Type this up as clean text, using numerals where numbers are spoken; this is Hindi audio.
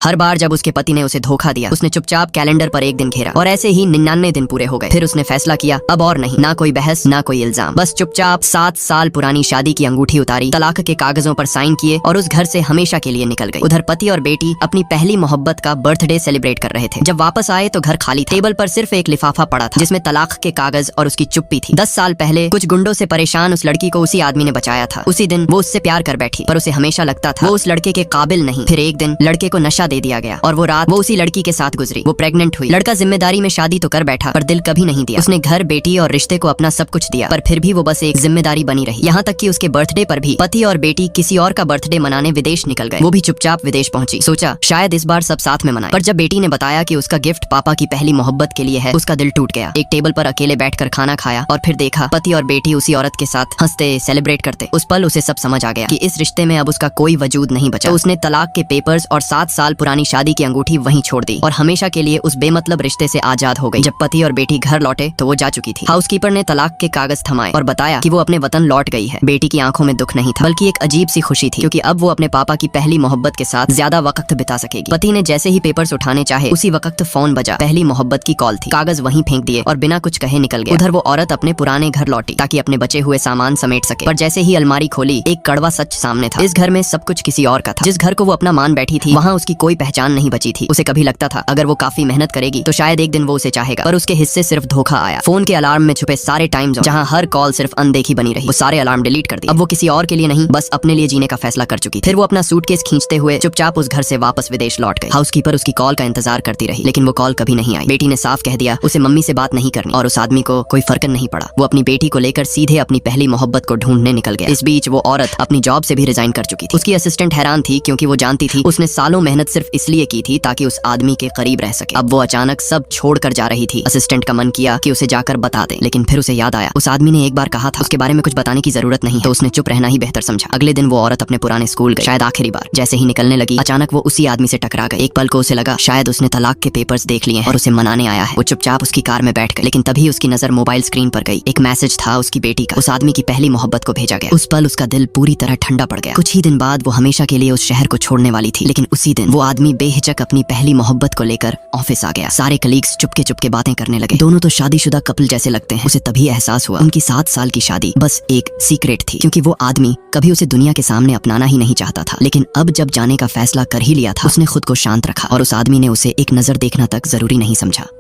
हर बार जब उसके पति ने उसे धोखा दिया, उसने चुपचाप कैलेंडर पर एक दिन घेरा और ऐसे ही 99 दिन पूरे हो गए। फिर उसने फैसला किया, अब और नहीं, ना कोई बहस, ना कोई इल्जाम, बस चुपचाप 7 साल पुरानी शादी की अंगूठी उतारी, तलाक के कागजों पर साइन किए और उस घर से हमेशा के लिए निकल गई। उधर पति और बेटी अपनी पहली मोहब्बत का बर्थडे सेलिब्रेट कर रहे थे। जब वापस आए तो घर खाली था। टेबल पर सिर्फ एक लिफाफा पड़ा था जिसमें तलाक के कागज और उसकी चुप्पी थी। 10 साल पहले कुछ गुंडों से परेशान उस लड़की को उसी आदमी ने बचाया था। उसी दिन वो उससे प्यार कर बैठी, पर उसे हमेशा लगता था वो उस लड़के के काबिल नहीं। फिर एक दिन लड़के को नशा दे दिया गया और वो रात वो उसी लड़की के साथ गुजरी। वो प्रेग्नेंट हुई। लड़का जिम्मेदारी में शादी तो कर बैठा, पर दिल कभी नहीं दिया। उसने घर, बेटी और रिश्ते को अपना सब कुछ दिया, पर फिर भी वो बस एक जिम्मेदारी बनी रही। यहाँ तक कि उसके बर्थडे पर भी पति और बेटी किसी और का बर्थडे मनाने विदेश निकल गए। वो भी चुपचाप विदेश पहुंची। सोचा शायद इस बार सब साथ में मनाएं, पर जब बेटी ने बताया कि उसका गिफ्ट पापा की पहली मोहब्बत के लिए है, उसका दिल टूट गया। एक टेबल पर अकेले बैठकर खाना खाया और फिर देखा पति और बेटी उसी औरत के साथ हंसते, सेलिब्रेट करते। उस पल उसे सब समझ आ गया कि इस रिश्ते में अब उसका कोई वजूद नहीं बचा। तो उसने तलाक के पेपर्स और 7 साल पुरानी शादी की अंगूठी वहीं छोड़ दी और हमेशा के लिए उस बेमतलब रिश्ते से आजाद हो गई। जब पति और बेटी घर लौटे तो वो जा चुकी थी। हाउसकीपर ने तलाक के कागज थमाए और बताया कि वो अपने वतन लौट गई है। बेटी की आंखों में दुख नहीं था, बल्कि एक अजीब सी खुशी थी, क्योंकि अब वो अपने पापा की पहली मोहब्बत के साथ ज्यादा वक्त बिता सकेगी। पति ने जैसे ही पेपर्स उठाने चाहे, उसी वक्त फोन बजा। पहली मोहब्बत की कॉल थी। कागज वहीं फेंक दिए और बिना कुछ कहे निकल गया। उधर वो औरत अपने पुराने घर लौटी ताकि अपने बचे हुए सामान समेट सके, पर जैसे ही अलमारी खोली एक कड़वा सच सामने था। इस घर में सब कुछ किसी और का था। जिस घर को वो अपना मान बैठी थी, वहाँ उसकी कोई पहचान नहीं बची थी। उसे कभी लगता था अगर वो काफी मेहनत करेगी तो शायद एक दिन वो उसे चाहेगा, पर उसके हिस्से सिर्फ धोखा आया। फोन के अलार्म में छुपे सारे टाइम जोन, जहाँ हर कॉल सिर्फ अनदेखी बनी रही, वो सारे अलार्म डिलीट कर दिए। अब वो किसी और के लिए नहीं, बस अपने लिए जीने का फैसला कर चुकी थी। फिर वो अपना सूटकेस खींचते हुए चुपचाप उस घर से वापस विदेश लौट गई। हाउसकीपर उसकी कॉल का इंतजार करती रही, लेकिन वो कॉल कभी नहीं आई। बेटी ने साफ कह दिया उसे मम्मी से बात नहीं करनी, और उस आदमी को कोई फर्क नहीं पड़ा। वो अपनी बेटी को लेकर सीधे अपनी पहली मोहब्बत को ढूंढने निकल गया। इस बीच वो औरत अपनी जॉब से भी रिजाइन कर चुकी थी। उसकी असिस्टेंट हैरान थी, क्योंकि वो जानती थी उसने सालों मेहनत सिर्फ इसलिए की थी ताकि उस आदमी के करीब रह सके। अब वो अचानक सब छोड़कर जा रही थी। असिस्टेंट का मन किया कि उसे जाकर बता दे, लेकिन फिर उसे याद आया उस आदमी ने एक बार कहा था उसके बारे में कुछ बताने की जरूरत नहीं, तो उसने चुप रहना ही बेहतर समझा। अगले दिन वो औरत अपने पुराने स्कूल गई, शायद आखिरी बार। जैसे ही निकलने लगी, अचानक वो उसी आदमी से टकरा गई। एक पल को उसे लगा शायद उसने तलाक के पेपर्स देख लिए हैं और उसे मनाने आया है। वो चुपचाप उसकी कार में बैठ गई, लेकिन तभी उसकी नजर मोबाइल स्क्रीन पर गई। एक मैसेज था उसकी बेटी का, उस आदमी की पहली मोहब्बत को भेजा गया। उस पल उसका दिल पूरी तरह ठंडा पड़ गया। कुछ ही दिन बाद वो हमेशा के लिए उस शहर को छोड़ने वाली थी, लेकिन उसी दिन वो आदमी बेहिचक अपनी पहली मोहब्बत को लेकर ऑफिस आ गया। सारे कलीग्स चुपके चुपके बातें करने लगे। दोनों तो शादीशुदा कपल जैसे लगते हैं। उसे तभी एहसास हुआ उनकी 7 साल की शादी बस एक सीक्रेट थी, क्योंकि वो आदमी कभी उसे दुनिया के सामने अपनाना ही नहीं चाहता था। लेकिन अब जब जाने का फैसला कर ही लिया था, उसने खुद को शांत रखा और उस आदमी ने उसे एक नजर देखना तक जरूरी नहीं समझा।